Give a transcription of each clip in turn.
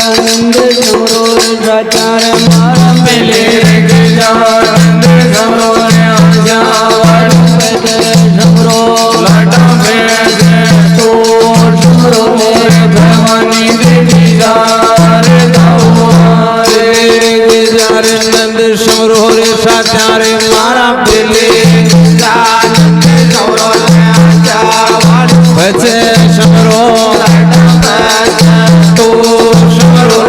गजानंद समरो साचार मारा मिले गजानंद समरो समरो लाटा भेजे तो समरो भवानी देवी जार गजानंद समरो साचार मारा मिले गजानंद समरो भजे समरो तो समरो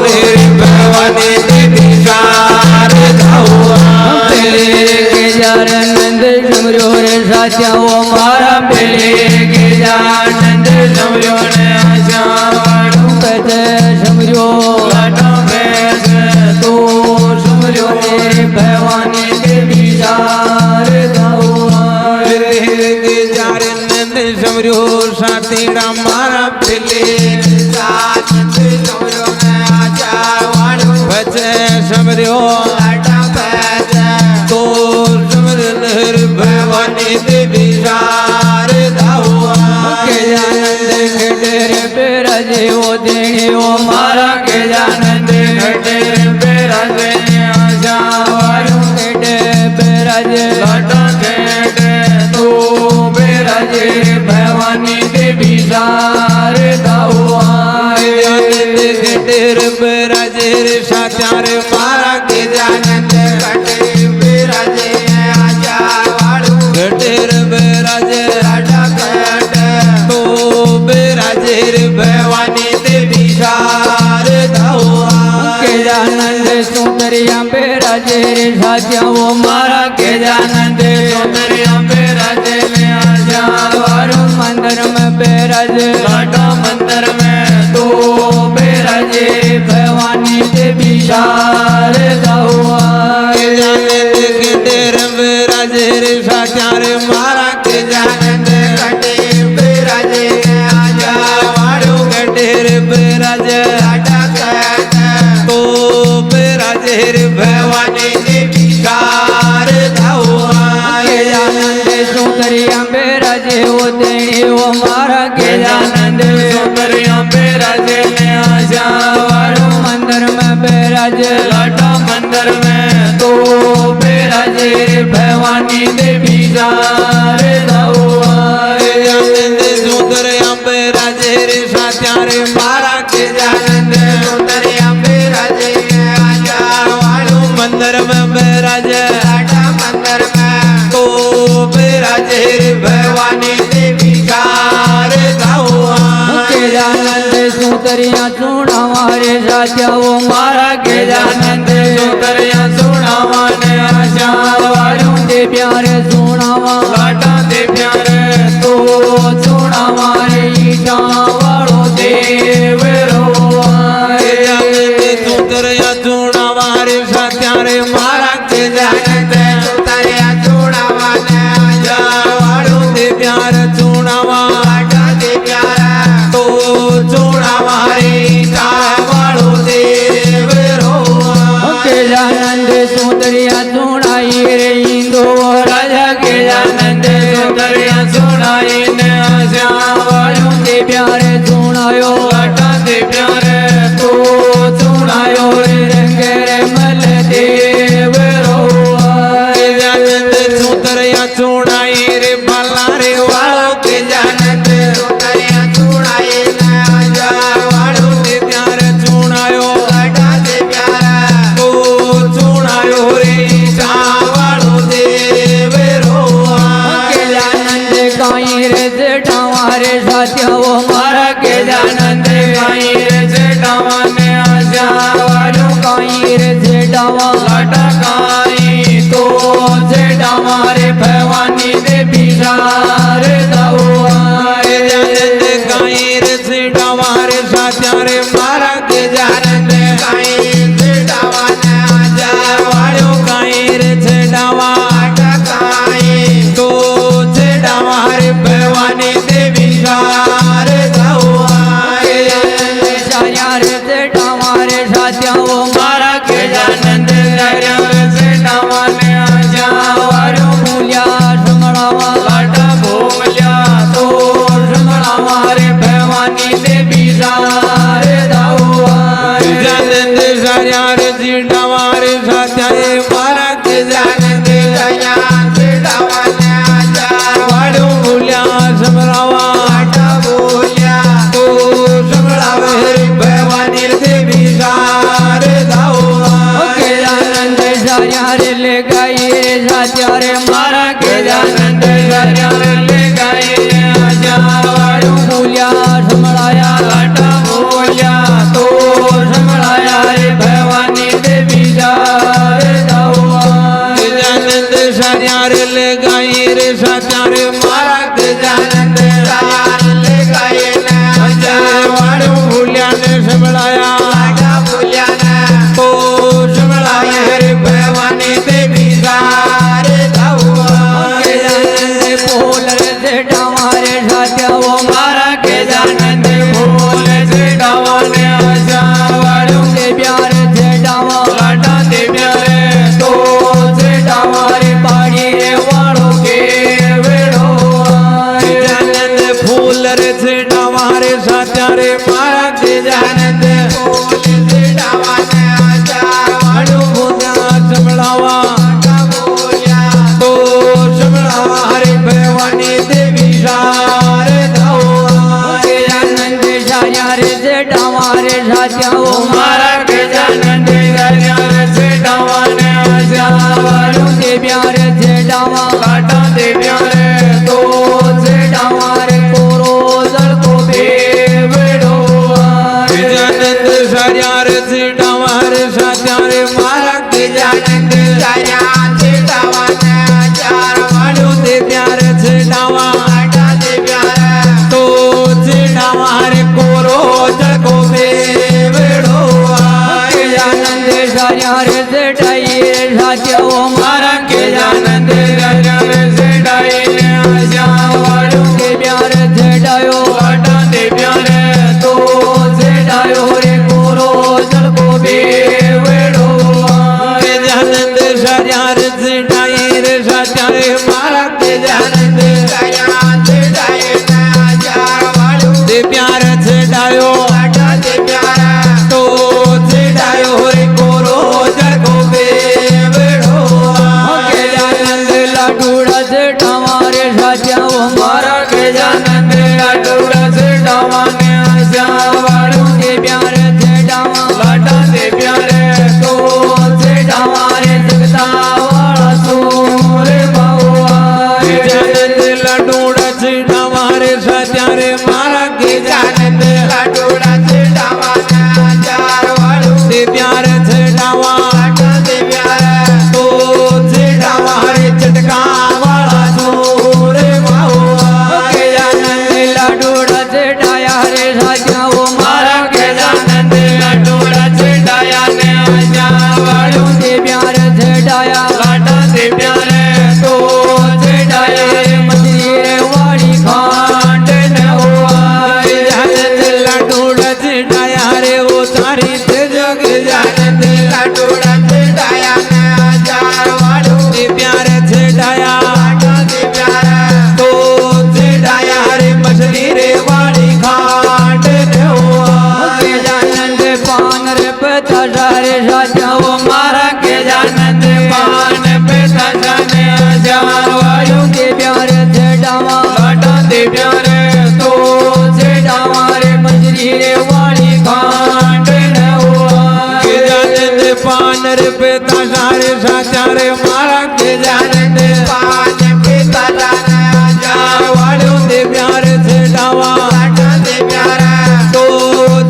भवानी देवी जार गजानंद समरो साचा वो मारा मिले गजानंद समरो समरो लाटा भेजे तो समरो भवानी देवी जार गजानंद समरो सातीड़ा मारा मिले गजानंद समरो भजे समरो लाटा भेजे तो समरो भवानी देवी जार गजानंद गडेर बेराजे वो देने वो मारा गजानंद गडेर बेराजे आजावारू गडे बेराजे लाटा गडे तो बेराजे भवानी देवी जार गजानंद गडेर बेराजे साचार मारा गजानंद गडेर बेराजे आजावारू गडेर बेराजे लाटा गडे तो बेराजे भवानी देवी जार गजानंद सुंदरिया बेराजे साचा वो मारा गजानंद सुंदरिया बेराजे आजावारू मंदिर में बेराजे लाटा मंदिर में तो बेराजे भवानी देवी जार गजानंद गडेर बेराजे साचार मारा गजानंद गडेर बेराजे आजावारू गडेर बेराजे लाटा गडे तो बेराजे भवानी देवी जार गजानंद सुंदरिया बेराजे वो देने वो मारा गजानंद सुंदरिया बेराजे आजावारू मंदिर में बेराजे लाटा मंदिर में तो बेराजे भवानी देवी जार गजानंद सुंदरिया बेराजे साचार मारा गजानंद सुंदरिया बेराजे आजावारू मंदिर में बेराजे लाटा मंदिर में तो बेराजे भवानी देवी जार गजानंद सुंदरिया सुना मारे साचा वो मारा गजानंद सुंदरिया सुनावा ने आजावारू दे प्यारे सुनावा लाटा दे प्यारे तो सुनावा रे ईटा वालो देव गजानंद सुंदरिया सुनावा रे साचा रे मारा गजानंद सुंदरिया सुनावा ने आजावारू दे प्यारे सुनावा लाटा दे प्यारा तो सुनावा रे ईटा वालो देव गजानंद सुंदरिया सुनाई रे इंदो राजा गजानंद सुंदरिया सुनाई ने आजावारू दे प्यारे सुनायो लाटा दे प्यारे तो सुनायो रे रंगे रे मल देव गजानंद सुंदरिया सुनाई रे भला रे वालो गजानंद सुंदरिया सुनाई ने आजावारू दे प्यारे सुनायो लाटा दे प्यारा तो सुनायो रे ईटा वालो देव गजानंद काई रे जेठावा रे साचा वो मारा गजानंद काई रे जेठावा ने आजावारू काई रे जेठावा लाटा काई तो जेठावा रे भवानी देवी जार गजानंद काई रे जेठावा रे साचा रे मारा गजानंद काई जेठावा ने आजावारू काई रे जेठावा लाटा काई तो जेठावा रे भवानी देवी जार साया रे जेठावा रे साचा वो मारा गजानंद जेठावा ने आजावारू भूलिया समड़ावा लाटा भूलिया तो समड़ावा रे भवानी देवी जार सार्या रे जीडावा रे सात्या रे मारा गजानंद गया जीडावाने आजार वाळू बोल्या समरावा आटा बोल्या तो समरावे रे भवानी देवी सारे धावा गजानंद सार्या रे ले गाई रे सात्या रे मारा गजानंद सार्या रे ले गाई रे आजार वाळू बोल्या समराया आटा बोल्या तो समराया रे भवानी देवी सारे धावा गजानंद सार्या रे ले गाई रे सात्या रे मारा गजानंद सार्या रे ले गाई रे आजार वाळू बोल्या ने समराया आटा बोल्या तो समराया रे भवानी देवी सारे धावा गजानंद बोल रे डावा रे सात्या वो मारा गजानंद बोल रे डावा ने आजा वाळू दे प्यार रे डावा लाटा दे प्यार तो रे डावा रे पाड़ी रे वाळू के वेड़ो गजानंद फूल रे छेडावा रे सात्या रे मारा गजानंद फूल छेडावा ने आजार वाळू बोल्या समळावा आटा बोल्या तो समळावा रे भवानी देवी सारे धावा गजानंद सार्या रे डावा रे सात्या वो मारा गजानंद सार्या रे डावा ने आजा वाळू दे प्यार रे डावा लाटा दे प्यार तो रे डावा रे कोरो जळको बे वेड़ो गजानंद सार्या रे छेडावा रे सात्या रे मारा गजानंद सार्या छेडावा ने आजार वाळू दे प्यार छेडावा आटा दे प्यार तो छेडावा रे कोरो जळको बे वेड़ो गजानंद सार्या रे डाई रे सात्या वो मारा गजानंद सार्या रे डाई ने आजा वाळू दे प्यार रे डायो लाटा दे प्यार तो रे डायो रे कोरो जळको बे वेड़ो गजानंद सार्या रे छेडाई रे सात्या रे मारा गजानंद सार्या छेडाई ने आजार वाळू दे प्यार छेडायो आटा दे प्यार तो छेडायो रे कोरो जळको बे वेड़ो गजानंद लाडूड़ा से डावा रे सात्या वो मारा गजानंद लाडूड़ा से डावा ने आजा वाळू दे प्यार से डावा लाटा दे प्यार तो से डावा रे जगता वाला सोरे बाबा गजानंद लाडूड़ा छेडावा रे सात्या रे मारा गजानंद लाडूड़ा छेडावा ने आजार वाळू दे प्यार छेडावा आटा दे प्यार तो छेडावा रे चटका वाला सोरे बाबा गजानंद लाडूड़ा से डाया रे सात्या वो मारा गजानंद लाडूड़ा से डाया ने आजा वाळू दे प्यार से डाया लाटा दे प्यार तो से डाया रे मछली रे वाड़ी खांड न हुआ गजानंद लाडूड़ा छेडाया रे वो सारी ते जग गजानंद लाडूड़ा छेडाया ने आजार वाळू दे प्यार छेडाया आटा दे प्यार तो छेडाया रे मछली रे वाली खांड ने हुआ गजानंद पान रे पता रे सात्या वो मारा गजानंद पान पे ने आजा वाळू दे प्यार से डावा लाटा दे प्यार तो से डावा रे मछली रे वाली खांड न हुआ गजानंद पान रे पेता सारे सात्या रे मारा गजानंद पान पेता ने आजार वाळू दे प्यार छेडावा आटा दे प्यार तो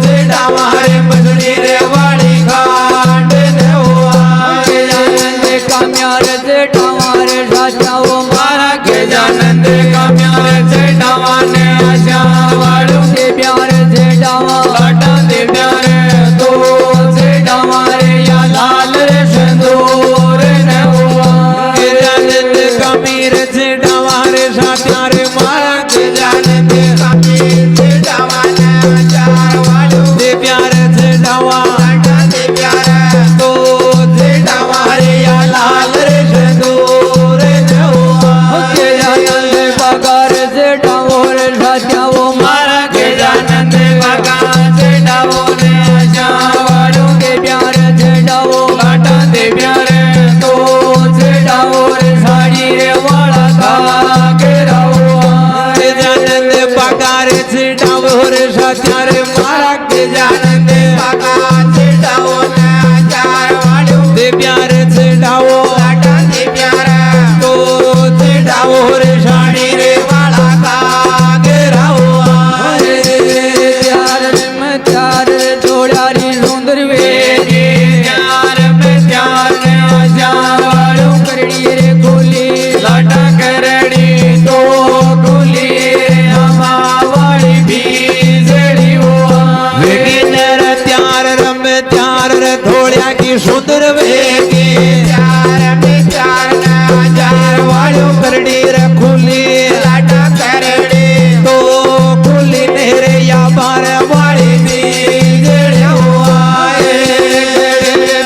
छेडावा रे मछली रे वाली खांड ने हुआ गजानंद काम्यार से डावा रे सात्या वो मारा गजानंद काम्यार से डावा ने आजा वाळू दे प्यार से डावा लाटा दे प्यार तो से डावा रे या लाल रे सिंदूर न हुआ गजानंद कमीर छेडावा रे सात्या रे मारा गजानंद कमीर छेडावा ने आजार वाळू दे प्यार छेडावा आटा दे प्यार तो छेडावा रे या लाल रे सिंदूर ने हुआ गजानंद पगार से डावो रे सात्या वो मारा गजानंद पगार से डावो વાળો રે સાત્યારે મારા ગજાનંદે બાકા છેડાવો ને ચાર વાળ્યું દેવ્યા રે છેડાવો લાટા દેવ્યા તો છેડાવો રે સાડી રે વાળા કા ઘેરાવો અરે ત્યાર મેં ત્યાર જોડારી સુંદર વેગે ત્યાર મેં ત્યાર ને વાળું કરડી રે ખોલી લાટા કરડી તો ખુલી આમાં વાળી ભીજડી વેગીનર ત્યાર રમે ત્યાર રે ધોળ્યા કી સુંદર વેગે ચાર મે ચાર ના ચાર વાળ્યું કરડી રે ખુલી લાટા કરડે તો ખુલી ને રે યા બાર વાળી ભીજડી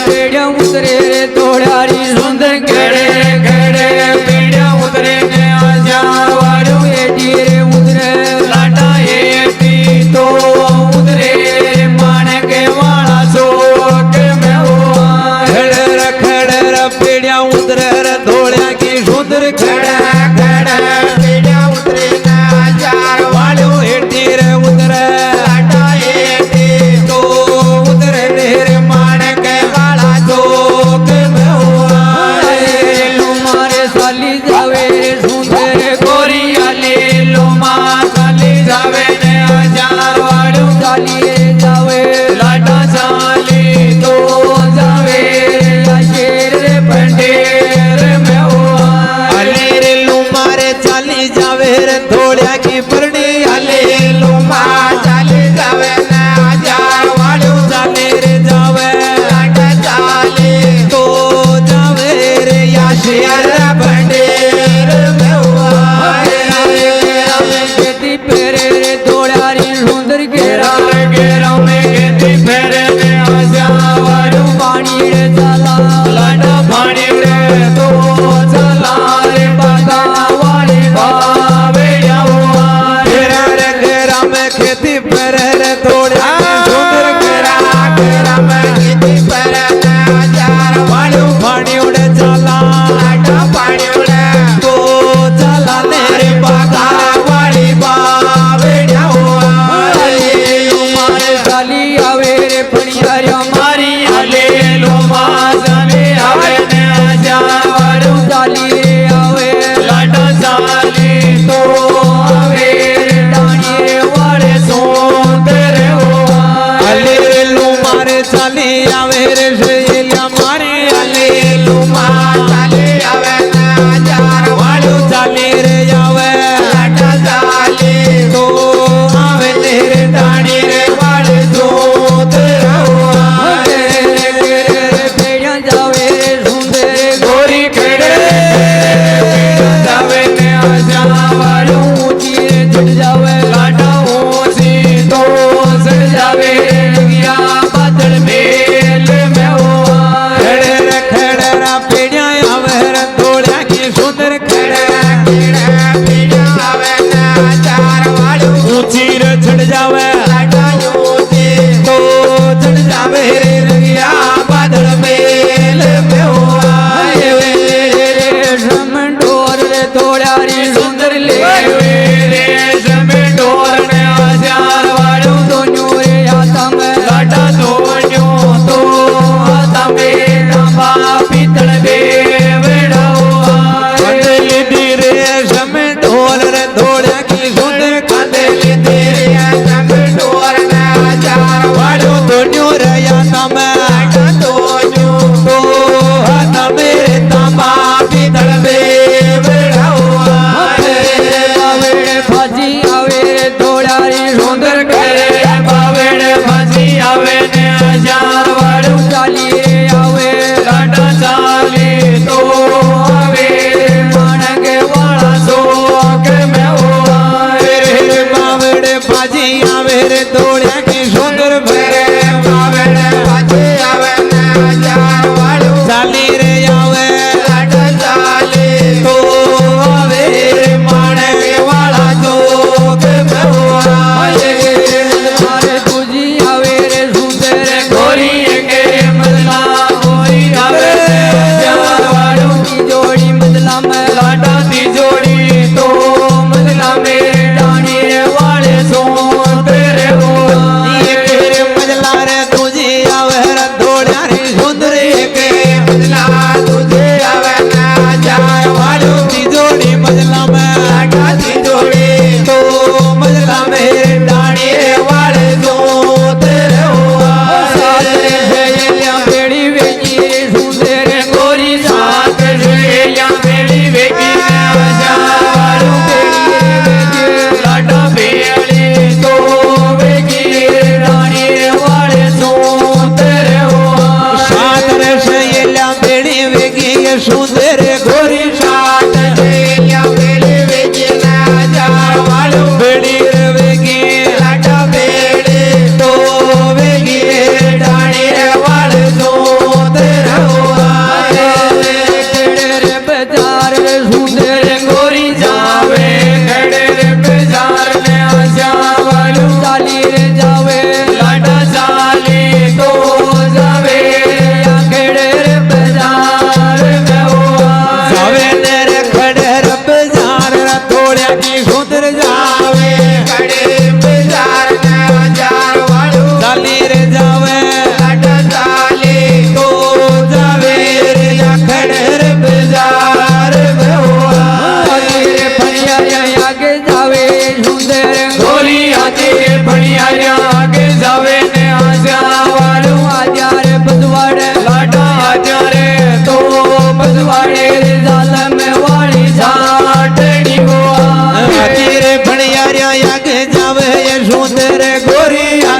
પેડ્યા ઉતરે રે તોડારી સુંદર ગડે ગડે પીડ્યા ઉતરે ને આજા વાળું એટી રે ઉતરે લાટા એટી તો ઉતરે માણક વાળા સો કે મેં ખડર પીડ્યા ઉતરે ધોળ્યા કી સુંદર ખડા ખડા પેડ્યા ઉતરે ના ચાર વાળું એટી રે ઉતરે લાટા એટે તો ઉતરે ને રે માણક વાળા સો કે મેં મારે સાલી જાવે રે સુંદર ગોરી આલી લોમાં ચાલી જાવે ને આજાર વાળું ચાલી રે જાવે લાટા ચાલી તો જાવે શેર રે પંડેર આલી રે લુમારે ચાલી જાવે રે ધોળ્યા કી પરણી આલી લુમા ચાલી જાવે ના ચાર વાળ્યું ચાલી રે જાવે લાટા ચાલે તો જાવે રે યાશિયર પંડેર ખેતી પેરે રે તોડારી સુંદર ઘેરા ઘેરા ઘેરા મે ખેતી ફેરે ને આજા વાળું પાણી રે ચાલા લાડા પાણી રે તો ચલા રે બાગા વાળી ભાવે ઘેરા રે ઘેરા મે ખેતી ફેરે રે ધોળ્યા સુંદર ઘેરા ઘેરા મે ખેતી પર ના ચાર વાળું પાણી ઉડે ચલા લાટા પાણી ઉડે તો ચલા ને રે બાગા વાળી ભાવે મારે સાલી આવે રે ફણિયાર્યા મારી આલે લો માસલી આવે ને આજા વાળું ચાલી રે આવે લાટા ચાલી તો આવે ડાણી રે વાળે સોંદર આલે લો મારે ચાલી આવે રે શૈલ્યા મારી આલે લો ચાલી આવે ના ચાર વાળું ચાલી રે આવે લાટા ચાલે તો આવે ને રે ડાણી રે વાળે સોંદર પેડ્યા જાવે રે સુંદર ગોરી ખેડે જાવે ને આજા વાળું ઊંચી રે ચડ જાવે લાટા ઓસી તો સડ જાવે ગયા બાદળ મેલ મેં ખેડરા પીડ્યા આવે રે ધોળ્યા કી સુંદર ખેડરા પીડા પીડા આવે ના ચાર વાળ્યું ઊંચી રે ચડ જાવે લાટા યોતે તો ચડ જાવે રે ગયા બાદળ મેલ ઢોર રે તોડારી સુંદર લે રે જમે ઢોર ને આજાર વાળું દોન્યો રે હાથા મે લાટા ધોણ્યો તો તમે તાંબા પિત્તળ બે વેડાઓ લીધી રે જમે ઢોલ રે ધોળ્યા કી સુંદર કાંદેલી દે તમે ઢોર ના ચાર વાળું ધોણ્યો રહ્યા તમે લાટા તોડ્યું તો તમે તાંબા પિત્તળ બે વેડાઓ બાવેડે ફાજી આવે રે તોડારી સુંદર કરે બાવેડે ભાજી આવે ને હજાર વાળું ચાલી રે આવે લાટા ચાલી તો આવે માણકે વાળા સો કે મેં રે બાવડે ભાજી આવે રે ધોળ્યા કી સુંદર ભરે બાવડે પાછી આવે ના ચાર વાળ્યું ચાલી રે આવે લાટા ચાલે તો આવે માણક વાળા તો કે મેં મારે તુજી આવે રે સુંદર ગોરી કે મદલા ગોરી આવે હજાર વાળું જોડી બદલા મે લાટા તી જોડી તો મદલા મે ડાણી રે વાળે સોંદરે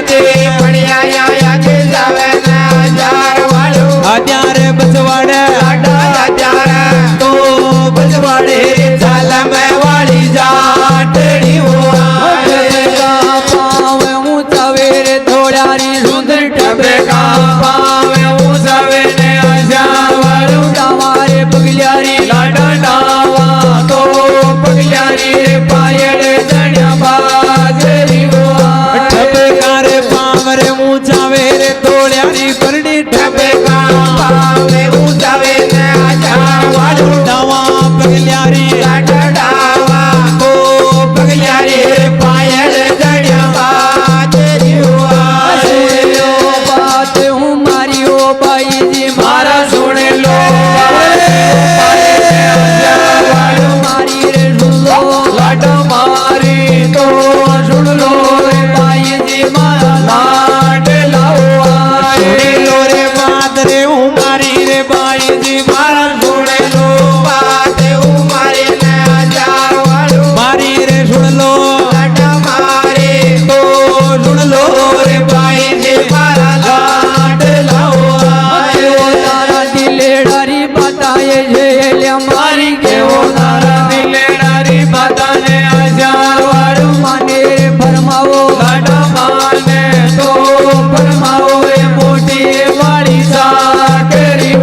તે પડિયા કે જાવે ને હજાર વાળું અત્યારે બસવાડે લાડા ત્યારે તો બસવાડે ચાલ મેં વાળી જાટડી પાવે હું સવેરે થોડારી સુંદર ટબે પાવે હું સવે ને હજાર વાળું તમારે પગલિયારી લાડા ડાવા તો પગલારી રે પાયડ જણ્યા બાજરી ઠપકારે પાવરે ઊંચાવે રે તોળ્યાની પરડી ઠબે પાવે હું સવે ને હજાર વાળું દવા પગલ્યારી લાડા ડાવા તો પગલારી રે પાયડ જણ્યા બાજરી બાત હું મારી ઓ બાઈજી મારા સુણે લો મારી રે સુલો લાડા મારી તો સુણ લો રે બાઈજી મારા લાડ લાવા સુણેલો રે બાદ રે હું મારી રે બાઈજી મારા સુણે લો વાત હું મારી ને હજાર વાળું મારી રે સુણલો લાડા મારી તો સુણલો રે બાઈજી મારા લાડ લાવા તારા દિલેડારી બતાએ છે એટલે મારી કેવો તારા દિલેડારી બતાને હજાર વાળું માને રે ફરમાવો લાડા માને તો ફરમાવો એ મોટી વાળી સાકરી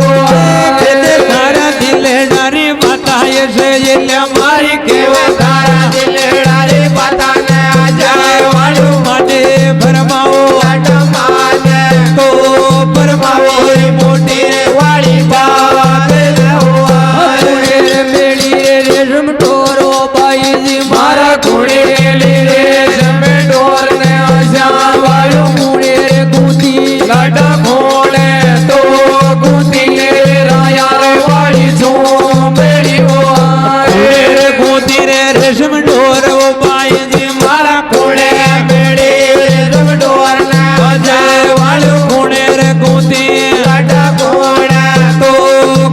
તારા દિલે ડારી બતાય છે એટલે મારી કેવો કેવા તારા દિલેડારી બતાને હજાર વાળું માટે ફરમાવો લાડા માને તો ફરમાવો એ મોટી વાળી બાત લાવા રે મેળી રે રેશમ ટોરો બાઈજી મારા ઘોડેલી રે જમે ઢોર ને હજાર વાળું મુણે રે ગુંદી લાડા ઘોડે તો ગુંદી રાયા રે વાળી ઝોંબેડી રે ગોતી રે રેશમ ઢોર બાઈજી મારા ઘોડે બેડી જમ ઢોર ને હજાર વાળું ખૂણે રે ગોતી લાડા ઘોડે તો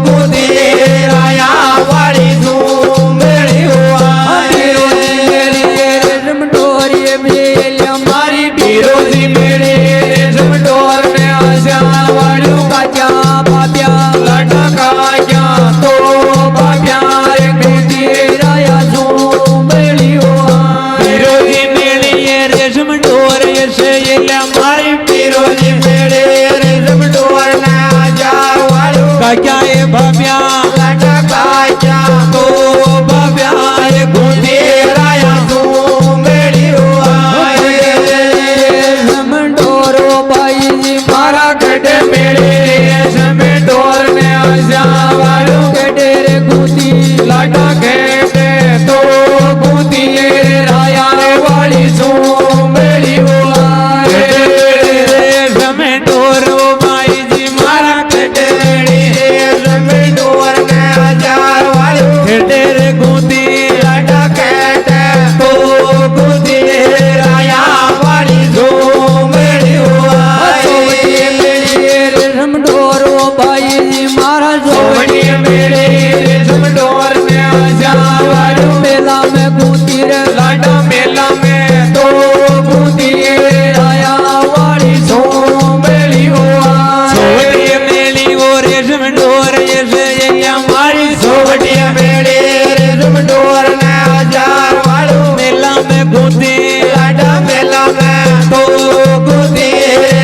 ગુંદી રાયા વાળી ઝોંબેડી રેશમ ટોરી મેલે મારી બીરોજી મેળી જમ ઢોર ને હજાર વાળું કાચા બાબ્યા લાડા કાયા તો બાબ્યા રે ગુંદી રાયા ઝુંબેલી વિરોધી મેળીએ રેશમ ઢોર છે એટલે મારી પીરોજી મેળે રે જમડોર ના હજાર વાળું કાક્યા એ ભાભ્યા લાડા કાયા તો ભાભ્યા એ ગુંદી રાયા તું મેળી જમંડોરો બાઈજી મારા ગઢ મેળે જમડોર ને હજાર વાળું ગઢે રે ગુંદી લાડા ઘેટે તો ગુંદી રાયા રે વાળી તું મેળી તમે ઢોરો બાઈજી મારા જમડોર ને હજાર વાળું ખેટે રે ગોતી લાડા ઘેટે તો ગુંદી રાયા વાળી તું રેશમ ડોરો બાઈજી મારા સોવડી મેળે રેશમ ઢોર ને હજાર વાળું મેલા મેં ગુંદી રે લાડા મેલા મેં તો ગુંદી રાયા વાળી ઝોંબેલી સોવડીએ મેલી ઓ રેશમ ઢોર છે એટલે મારી સોવડી મેળે રેશમ ઢોર ને હજાર વાળું મેલા મેં ગોતી લાડા મેલા મેં તો ગુંદી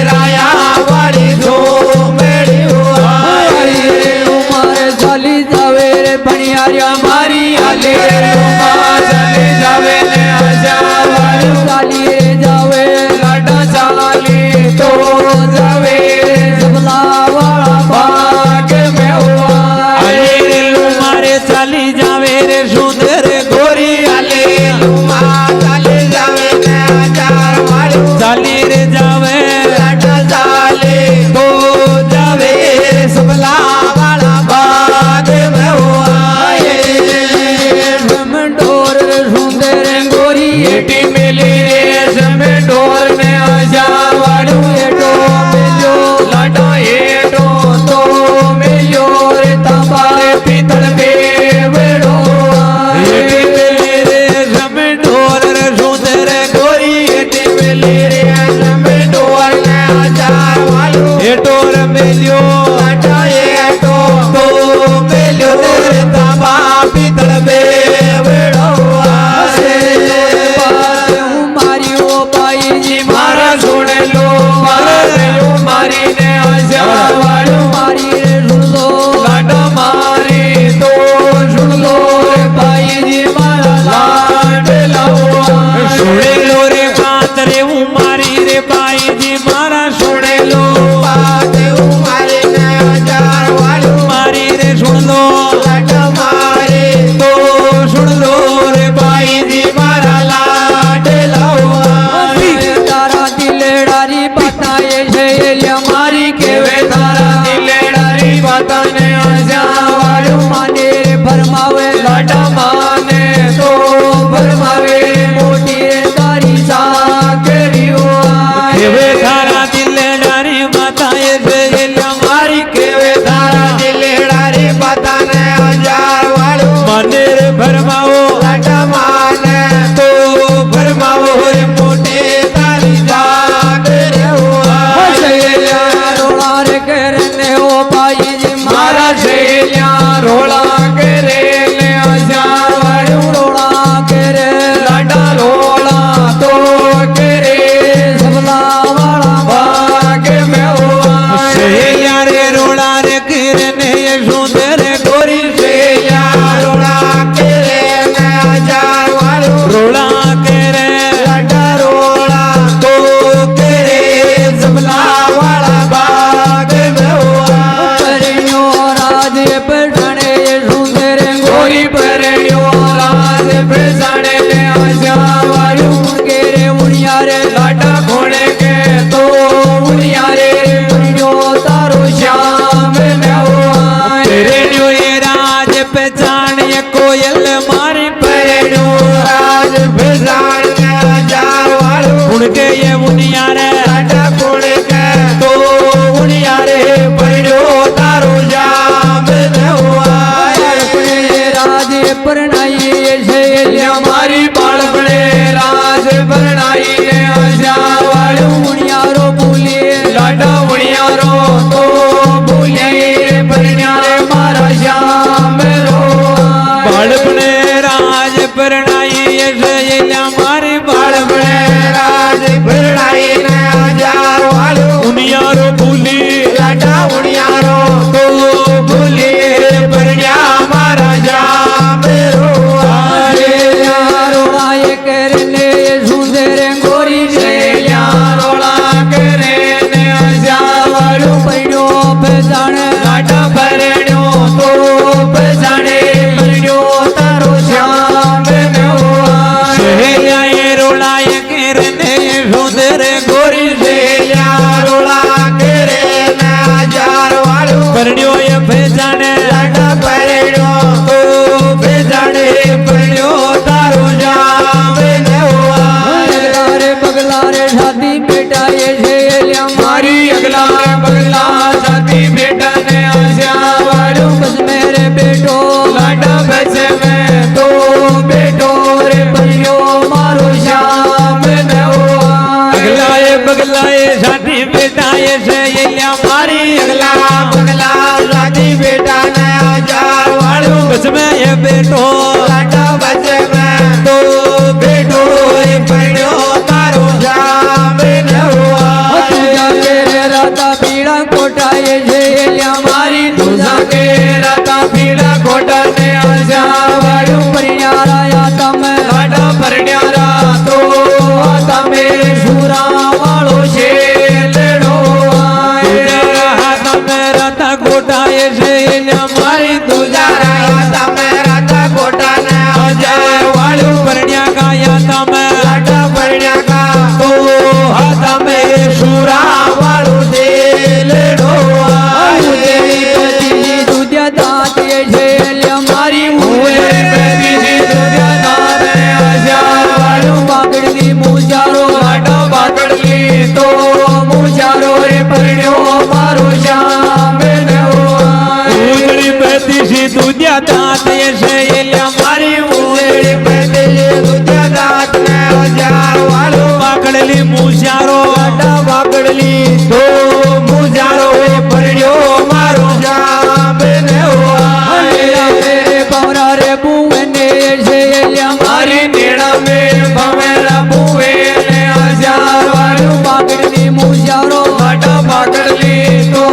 રાયા વાળી ઝોંબેલી મારે ચાલી જાવે રે ભણિયાર્યા મારી હાલે ચાલી જાવે ને હજાર વાળું ચાલી રે જાવે લાડા ચાલી તો જાવે જબલા વાળા ભાગ મેં અલેલું મારે ચાલી જાવે રે સુંદર ગોરી ચાલે ચાલી જાવે ને હજાર વાળું ચાલી રે જાવે લાડા ચાલે તો જાવે સબલા વાળા ભાગ મેં જમંડોર રે સુંદર ગોરી એટી મેલી રે જમે ઢોર ને હજાર વાળું એટો મેલ્યો લાડા એટો તો મેલ્યો રે તાંબા પિત્તળ બેવડો એટી મેલી રે જમે ઢોર રે સુંદર ગોરી એટી મેલી રે જમે ઢોર પટાય છે એલિયા મારી કેવે તારા દિલેડારી વાતને આશા વાળું માને રે ફરમાવે લાડા માને તો ફરમાવે મોટી રે તારી સાકરીઓ કેવે તારા દિલેડારી માતાએ છે એલિયા મારી કેવે તારા દિલેડારી વાતને આશા વાળું મને રે ભરમાવો લાડા માને તો ફરમાવો રે મોટે તારી સાકરીઓ રોળા રે કરને ઓ ભાઈ જી મારા શેલિયા રોળા કરે લે આશા વાળું રોળા કરે લાડા રોળા તો કરે સબલા વાળા ભાગે મેવા સહેલિયા રે રોળા રે કિરને સુંદર ગોરી શેલિયા રોળા કરે લે આશા વાળું રોળા કરે લાડા રોળા તો કરે સબલા વાળા ભાગે મેવા પરણ્યો રાજ પઠાણે સુંદર ગોરી પરણ્યો રાજ પ્રસાણે લે આશા વાળું કે રે ઉણિયા રે લાડા ઘોડે કે તો ઉનિયા રે પરણ્યો તારો શ્યામ નવા રેડિયો એ રાજ પહચાણ કોયલ મારી પરણ્યો રાજ પ્રસાણ ને આશા વાળું ઉણકે એ મુનિયા રે લાડા ઘોડે કે તો ઉનિયા રે પરણ્યો તારો શ્યામ નવા રાજ પરણાઈ છે મારી બાળપણે રાજ પરણાઈ ને આશા વાળું ઉણિયારો ભૂલી લાડા ઉણિયારો તો ભૂલી પરણ્યા રે મારા શ્યામ રોવાય. બાળપણે રાજ પરણાઈ એલિયા મારી બાળપણે રાજ પરણાઈ ને આશા વાળું ઉનિયારો ભૂલી લાડા ઉણિયારો તો ભૂલી પરણ્યા મારા શ્યામ રોવાય. રોળાએ કરને સુંદર ગોરી છે શેલિયા રોળા કરે ને આશા વાળું પડ્યો ભજાણ લાડા પરણ્યો તો પછાડે પરણ્યો તારો શ્યામ નવા સહેલિયા એ રોળાએ કિરને સુંદર ગોરી શેલિયા રોળા કરે ને આજાર વાળું પરણ્યો એ ભેજાણે લાડા પરણ્યો તો પછાડે પરણ્યો તારો શ્યામ નવા રે પગલા રે છાતી પેટાય છે મારી અગલા પગલા સાથી બેટા ને આશા વાળું બસ મેરે બેટો લાડા બસે મેં તો બેટો રે પરણ્યો મારો શ્યામ નવા અગલાએ બગલાએ સાથી બેટાએ છે એલિયા મારી અગલા પગલા સાથી બેટા ને આજાર વાળું બસમે એ બેટો લાડા બસે મેં તો બેટો રે પરણ્યો તારો શ્યામ નવા તુજા કે રે રાતા પીળા કોટાય છે મારી તુજા કે રાતા પીળા કોટા ને આશા વાળું પરિણ્યા રાયા તમે લાડા પરણ્યા તો તમે સુરા વાળો છે લેડો હાથ મેરા ગોટાએ છે એલિયા મારી તુજારા તમે રાતા કોટા ને આજાર વાળું પરણ્યા ગાયા તમે લાડા પરણ્યા કા તો તમે સુરા વાળો છે લેડો દુધિયા દાંત છે મારી બીજી દુનિયા નારે આશા વાળું પાકડની મુજારો લાડા બાકડલી તો મુજારો રે પરણ્યો મારો શ્યામ નવા ઉંગળી બેતી દુધિયા દાંત એ છે એલિયા મારી ઉંગળી પેદે દુનિયા દાંત ને આજાર વાળું પાકડેલી મુજારો લાડા બાકડલી તો મુજારો રે પરણ્યો મારો શ્યામ નવા પવરા રે બુવને છે મારી નેણા મે ભમેરા બુવે ને આજાર વાળું પાકડની મુજારો લાડા બાકડલી તો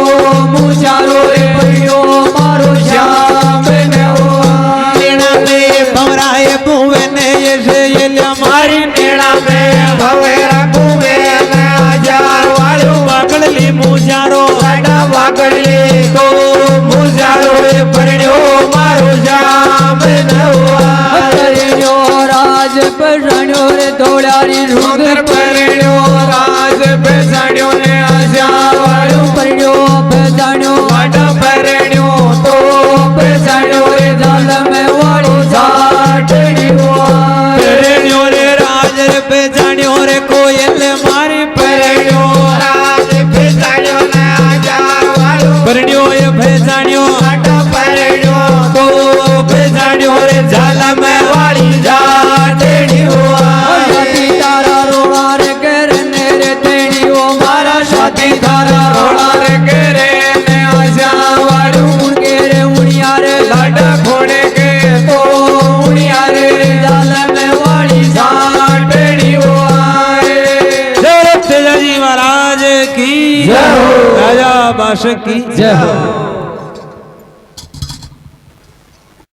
મુજારો રે પરણ્યો મારો શ્યામ નવા નેણા મે ભવરાએ બુવે ને એ છે એલિયા મારી નેણા મે ભવેરા બુવે ને આજાર વાળું પાકડેલી મુજારો લાડા બાકડલી તો મુજારો રે પરણ્યો મારો શ્યામ નવા પરણ્યો રાજ પરણ્યો રે ધોળારી સુંદર સુંદર પરણ્યો રાજ બેસાડ્યો ને પાશ કી જય હો.